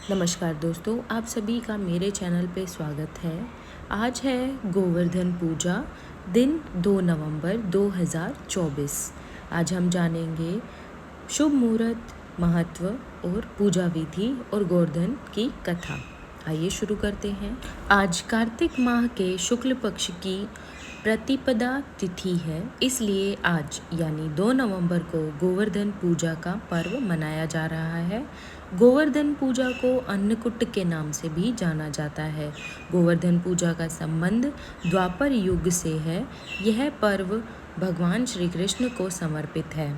नमस्कार दोस्तों, आप सभी का मेरे चैनल पे स्वागत है। आज है गोवर्धन पूजा, दिन 2 नवंबर 2024। आज हम जानेंगे शुभ मुहूर्त, महत्व और पूजा विधि और गोवर्धन की कथा। आइए शुरू करते हैं। आज कार्तिक माह के शुक्ल पक्ष की प्रतिपदा तिथि है, इसलिए आज यानी 2 नवंबर को गोवर्धन पूजा का पर्व मनाया जा रहा है। गोवर्धन पूजा को अन्नकूट के नाम से भी जाना जाता है। गोवर्धन पूजा का संबंध द्वापर युग से है। यह पर्व भगवान श्री कृष्ण को समर्पित है।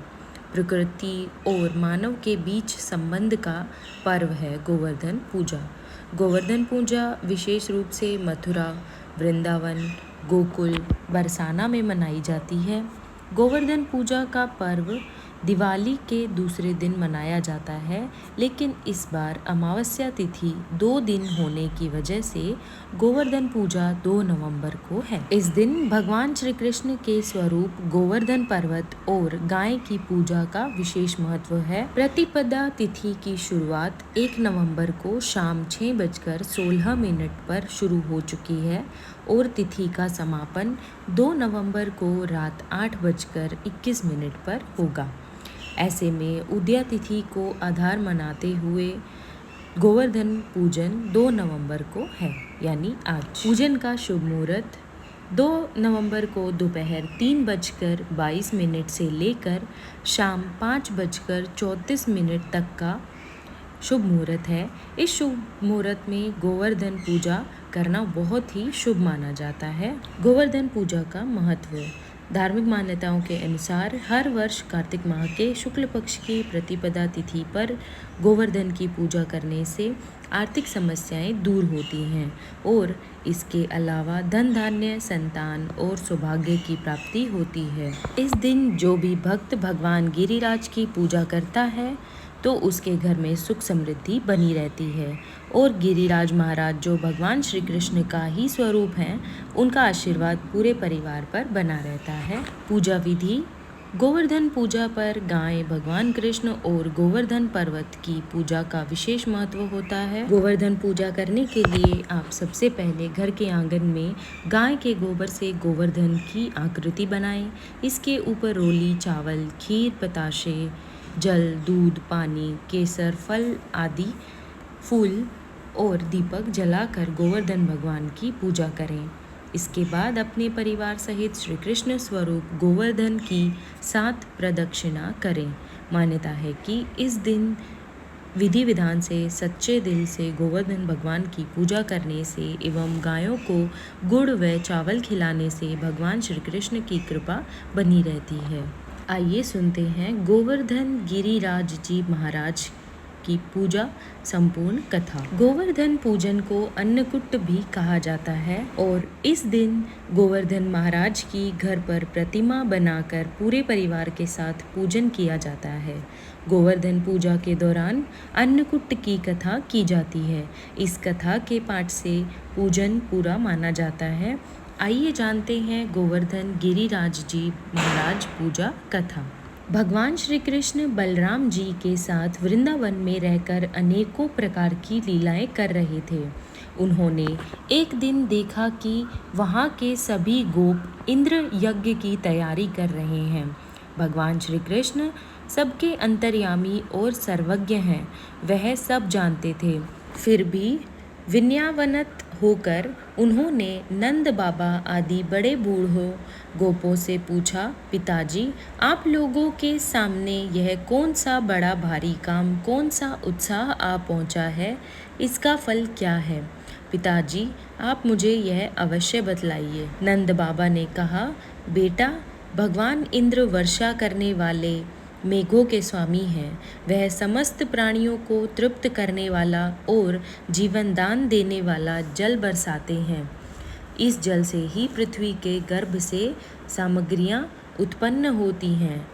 प्रकृति और मानव के बीच संबंध का पर्व है गोवर्धन पूजा। गोवर्धन पूजा विशेष रूप से मथुरा, वृंदावन, गोकुल, बरसाना में मनाई जाती है। गोवर्धन पूजा का पर्व दिवाली के दूसरे दिन मनाया जाता है, लेकिन इस बार अमावस्या तिथि 2 दिन होने की वजह से गोवर्धन पूजा 2 नवंबर को है। इस दिन भगवान श्री कृष्ण के स्वरूप गोवर्धन पर्वत और गाय की पूजा का विशेष महत्व है। प्रतिपदा तिथि की शुरुआत 1 नवंबर को शाम 6:16 पर शुरू हो चुकी है और तिथि का समापन 2 नवंबर को रात 8:21 पर होगा। ऐसे में उदया तिथि को आधार मनाते हुए गोवर्धन पूजन 2 नवंबर को है, यानी आज। पूजन का शुभ मुहूर्त 2 नवंबर को दोपहर 3:22 से लेकर शाम 5:34 तक का शुभ मुहूर्त है। इस शुभ मुहूर्त में गोवर्धन पूजा करना बहुत ही शुभ माना जाता है। गोवर्धन पूजा का महत्व। धार्मिक मान्यताओं के अनुसार हर वर्ष कार्तिक माह के शुक्ल पक्ष की प्रतिपदा तिथि पर गोवर्धन की पूजा करने से आर्थिक समस्याएं दूर होती हैं और इसके अलावा धन धान्य, संतान और सौभाग्य की प्राप्ति होती है। इस दिन जो भी भक्त भगवान गिरिराज की पूजा करता है तो उसके घर में सुख समृद्धि बनी रहती है और गिरिराज महाराज जो भगवान श्री कृष्ण का ही स्वरूप हैं, उनका आशीर्वाद पूरे परिवार पर बना रहता है। पूजा विधि। गोवर्धन पूजा पर गाय, भगवान कृष्ण और गोवर्धन पर्वत की पूजा का विशेष महत्व होता है। गोवर्धन पूजा करने के लिए आप सबसे पहले घर के आंगन में गाय के गोबर से गोवर्धन की आकृति बनाएं। इसके ऊपर रोली, चावल, खीर, बताशे, जल, दूध, पानी, केसर, फल आदि, फूल और दीपक जलाकर गोवर्धन भगवान की पूजा करें। इसके बाद अपने परिवार सहित श्री कृष्ण स्वरूप गोवर्धन की 7 प्रदक्षिणा करें। मान्यता है कि इस दिन विधि विधान से सच्चे दिल से गोवर्धन भगवान की पूजा करने से एवं गायों को गुड़ व चावल खिलाने से भगवान श्री कृष्ण की कृपा बनी रहती है। आइए सुनते हैं गोवर्धन गिरिराज जी महाराज की पूजा संपूर्ण कथा। गोवर्धन पूजन को अन्नकूट भी कहा जाता है और इस दिन गोवर्धन महाराज की घर पर प्रतिमा बनाकर पूरे परिवार के साथ पूजन किया जाता है। गोवर्धन पूजा के दौरान अन्नकूट की कथा की जाती है। इस कथा के पाठ से पूजन पूरा माना जाता है। आइए जानते हैं गोवर्धन गिरिराज जी महाराज पूजा कथा। भगवान श्री कृष्ण बलराम जी के साथ वृंदावन में रहकर अनेकों प्रकार की लीलाएं कर रहे थे। उन्होंने एक दिन देखा कि वहाँ के सभी गोप इंद्र यज्ञ की तैयारी कर रहे हैं। भगवान श्री कृष्ण सबके अंतर्यामी और सर्वज्ञ हैं, वह सब जानते थे। फिर भी विनयावनत होकर उन्होंने नंद बाबा आदि बड़े बूढ़ों गोपों से पूछा, पिताजी, आप लोगों के सामने यह कौन सा बड़ा भारी काम, कौन सा उत्साह आ पहुंचा है, इसका फल क्या है? पिताजी, आप मुझे यह अवश्य बतलाइए। नंद बाबा ने कहा, बेटा, भगवान इंद्र वर्षा करने वाले मेघों के स्वामी हैं। वह समस्त प्राणियों को तृप्त करने वाला और जीवन दान देने वाला जल बरसाते हैं। इस जल से ही पृथ्वी के गर्भ से सामग्रियां उत्पन्न होती हैं।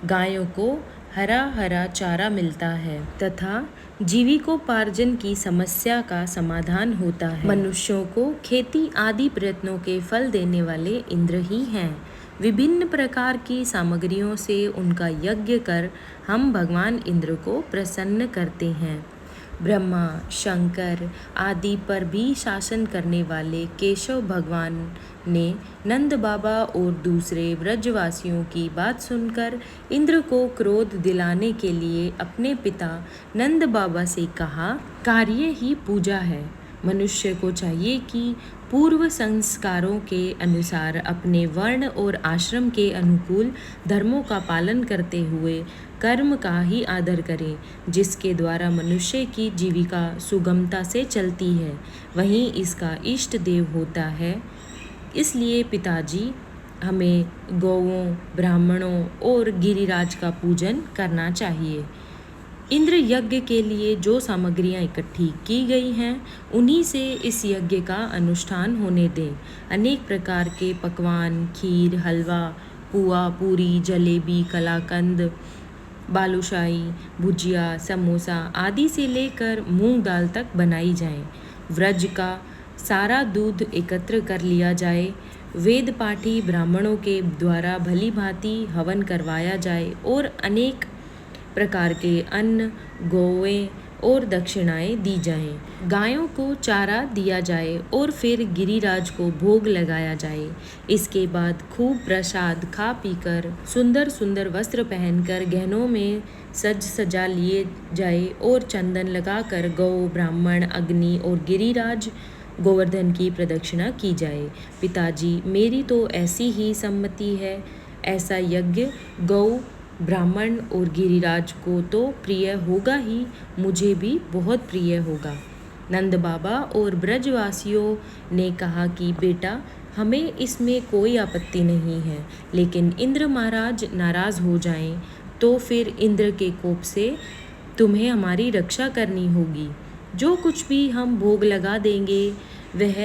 गायों को हरा हरा चारा मिलता है तथा जीविकोपार्जन की समस्या का समाधान होता है। मनुष्यों को खेती आदि प्रयत्नों के फल देने वाले इंद्र ही हैं। विभिन्न प्रकार की सामग्रियों से उनका यज्ञ कर हम भगवान इंद्र को प्रसन्न करते हैं। ब्रह्मा, शंकर आदि पर भी शासन करने वाले केशव भगवान ने नंद बाबा और दूसरे ब्रजवासियों की बात सुनकर इंद्र को क्रोध दिलाने के लिए अपने पिता नंद बाबा से कहा, कार्य ही पूजा है। मनुष्य को चाहिए कि पूर्व संस्कारों के अनुसार अपने वर्ण और आश्रम के अनुकूल धर्मों का पालन करते हुए कर्म का ही आदर करें, जिसके द्वारा मनुष्य की जीविका सुगमता से चलती है, वहीं इसका इष्ट देव होता है। इसलिए पिताजी, हमें गौओं, ब्राह्मणों और गिरिराज का पूजन करना चाहिए। इंद्र यज्ञ के लिए जो सामग्रियां इकट्ठी की गई हैं, उन्हीं से इस यज्ञ का अनुष्ठान होने दें। अनेक प्रकार के पकवान, खीर, हलवा, पुआ, पूरी, जलेबी, कलाकंद, बालूशाही, भुजिया, समोसा आदि से लेकर मूंग दाल तक बनाई जाएं। व्रज का सारा दूध एकत्र कर लिया जाए। वेद पाठी ब्राह्मणों के द्वारा भली भांति हवन करवाया जाए और अनेक प्रकार के अन्न, गौएं और दक्षिणाएं दी जाएं। गायों को चारा दिया जाए और फिर गिरिराज को भोग लगाया जाए। इसके बाद खूब प्रसाद खा पीकर सुंदर सुंदर वस्त्र पहनकर गहनों में सज सजा लिए जाए और चंदन लगाकर गौ, ब्राह्मण, अग्नि और गिरिराज गोवर्धन की प्रदक्षिणा की जाए। पिताजी, मेरी तो ऐसी ही सम्मति है। ऐसा यज्ञ गौ, ब्राह्मण और गिरिराज को तो प्रिय होगा ही, मुझे भी बहुत प्रिय होगा। नंद बाबा और ब्रजवासियों ने कहा कि बेटा, हमें इसमें कोई आपत्ति नहीं है, लेकिन इंद्र महाराज नाराज हो जाएं तो फिर इंद्र के कोप से तुम्हें हमारी रक्षा करनी होगी। जो कुछ भी हम भोग लगा देंगे वह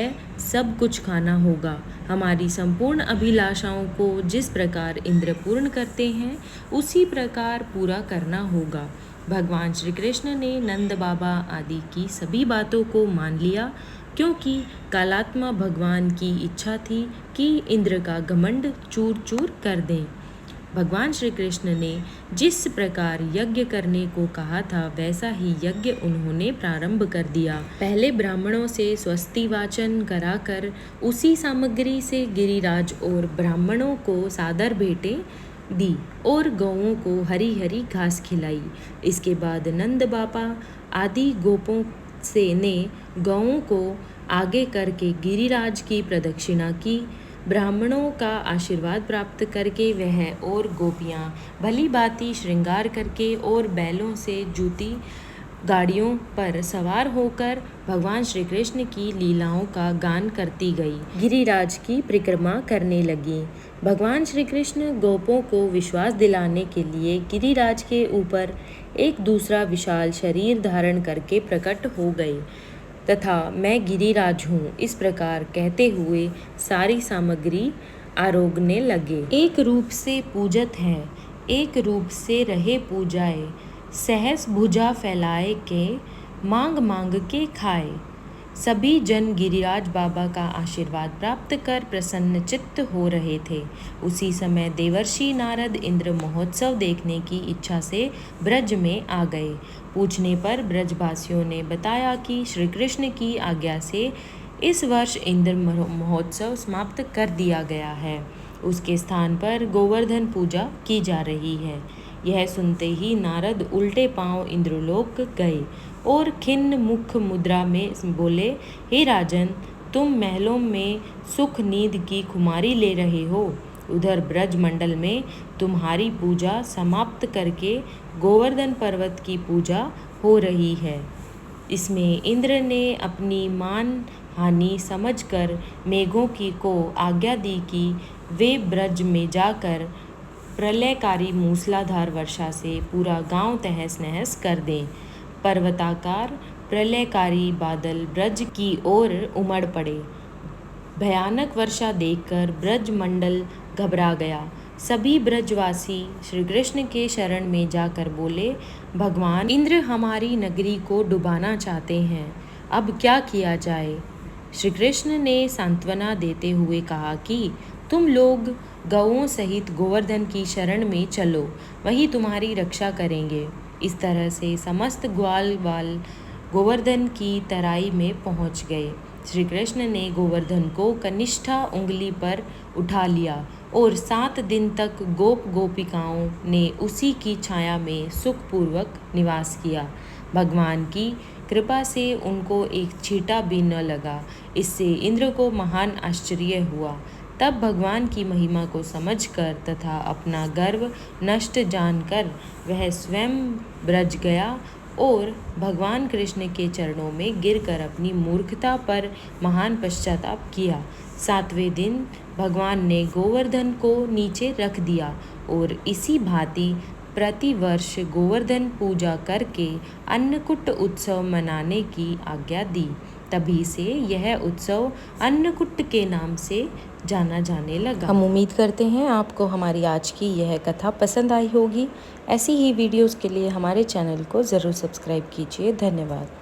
सब कुछ खाना होगा। हमारी संपूर्ण अभिलाषाओं को जिस प्रकार इंद्र पूर्ण करते हैं, उसी प्रकार पूरा करना होगा। भगवान श्री कृष्ण ने नंद बाबा आदि की सभी बातों को मान लिया, क्योंकि कालात्मा भगवान की इच्छा थी कि इंद्र का घमंड चूर चूर कर दें। भगवान श्री कृष्ण ने जिस प्रकार यज्ञ करने को कहा था, वैसा ही यज्ञ उन्होंने प्रारंभ कर दिया। पहले ब्राह्मणों से स्वस्ति वाचन कराकर उसी सामग्री से गिरिराज और ब्राह्मणों को सादर भेंटें दी और गौओं को हरी हरी घास खिलाई। इसके बाद नंद बाबा आदि गोपों से ने गौओं को आगे करके गिरिराज की प्रदक्षिणा की। ब्राह्मणों का आशीर्वाद प्राप्त करके वह और गोपियाँ भली भांति श्रृंगार करके और बैलों से जूती गाड़ियों पर सवार होकर भगवान श्री कृष्ण की लीलाओं का गान करती गई, गिरिराज की परिक्रमा करने लगी। भगवान श्री कृष्ण गोपों को विश्वास दिलाने के लिए गिरिराज के ऊपर एक दूसरा विशाल शरीर धारण करके प्रकट हो गए तथा मैं गिरिराज हूँ, इस प्रकार कहते हुए सारी सामग्री आरोगने लगे। एक रूप से पूजत है, एक रूप से रहे पूजाए, सहस भुजा फैलाए के मांग मांग के खाए। सभी जन गिरिराज बाबा का आशीर्वाद प्राप्त कर प्रसन्न चित्त हो रहे थे। उसी समय देवर्षि नारद इंद्र महोत्सव देखने की इच्छा से ब्रज में आ गए। पूछने पर ब्रजवासियों ने बताया कि श्री कृष्ण की आज्ञा से इस वर्ष इंद्र महोत्सव समाप्त कर दिया गया है। उसके स्थान पर गोवर्धन पूजा की जा रही है। यह सुनते ही नारद उल्टे पांव इंद्रलोक गए और खिन्न मुख मुद्रा में बोले, हे राजन, तुम महलों में सुख नींद की खुमारी ले रहे हो, उधर ब्रज मंडल में तुम्हारी पूजा समाप्त करके गोवर्धन पर्वत की पूजा हो रही है। इसमें इंद्र ने अपनी मान हानि समझकर मेघों की को आज्ञा दी कि वे ब्रज में जाकर प्रलयकारी मूसलाधार वर्षा से पूरा गांव तहस नहस कर दें। पर्वताकार प्रलयकारी बादल ब्रज की ओर उमड़ पड़े। भयानक वर्षा देखकर ब्रज मंडल घबरा गया। सभी ब्रजवासी श्री कृष्ण के शरण में जाकर बोले, भगवान इंद्र हमारी नगरी को डुबाना चाहते हैं, अब क्या किया जाए। श्री कृष्ण ने सांत्वना देते हुए कहा कि तुम लोग गौओं सहित गोवर्धन की शरण में चलो, वही तुम्हारी रक्षा करेंगे। इस तरह से समस्त ग्वाल वाल गोवर्धन की तराई में पहुंच गए। श्री कृष्ण ने गोवर्धन को कनिष्ठा उंगली पर उठा लिया और 7 दिन तक गोप गोपिकाओं ने उसी की छाया में सुखपूर्वक निवास किया। भगवान की कृपा से उनको एक छींटा भी न लगा। इससे इंद्र को महान आश्चर्य हुआ। तब भगवान की महिमा को समझकर तथा अपना गर्व नष्ट जानकर वह स्वयं ब्रज गया और भगवान कृष्ण के चरणों में गिरकर अपनी मूर्खता पर महान पश्चाताप किया। 7वें दिन भगवान ने गोवर्धन को नीचे रख दिया और इसी भांति प्रतिवर्ष गोवर्धन पूजा करके अन्नकूट उत्सव मनाने की आज्ञा दी। तभी से यह उत्सव अन्नकूट के नाम से जाना जाने लगा। हम उम्मीद करते हैं आपको हमारी आज की यह कथा पसंद आई होगी। ऐसी ही वीडियोस के लिए हमारे चैनल को ज़रूर सब्सक्राइब कीजिए। धन्यवाद।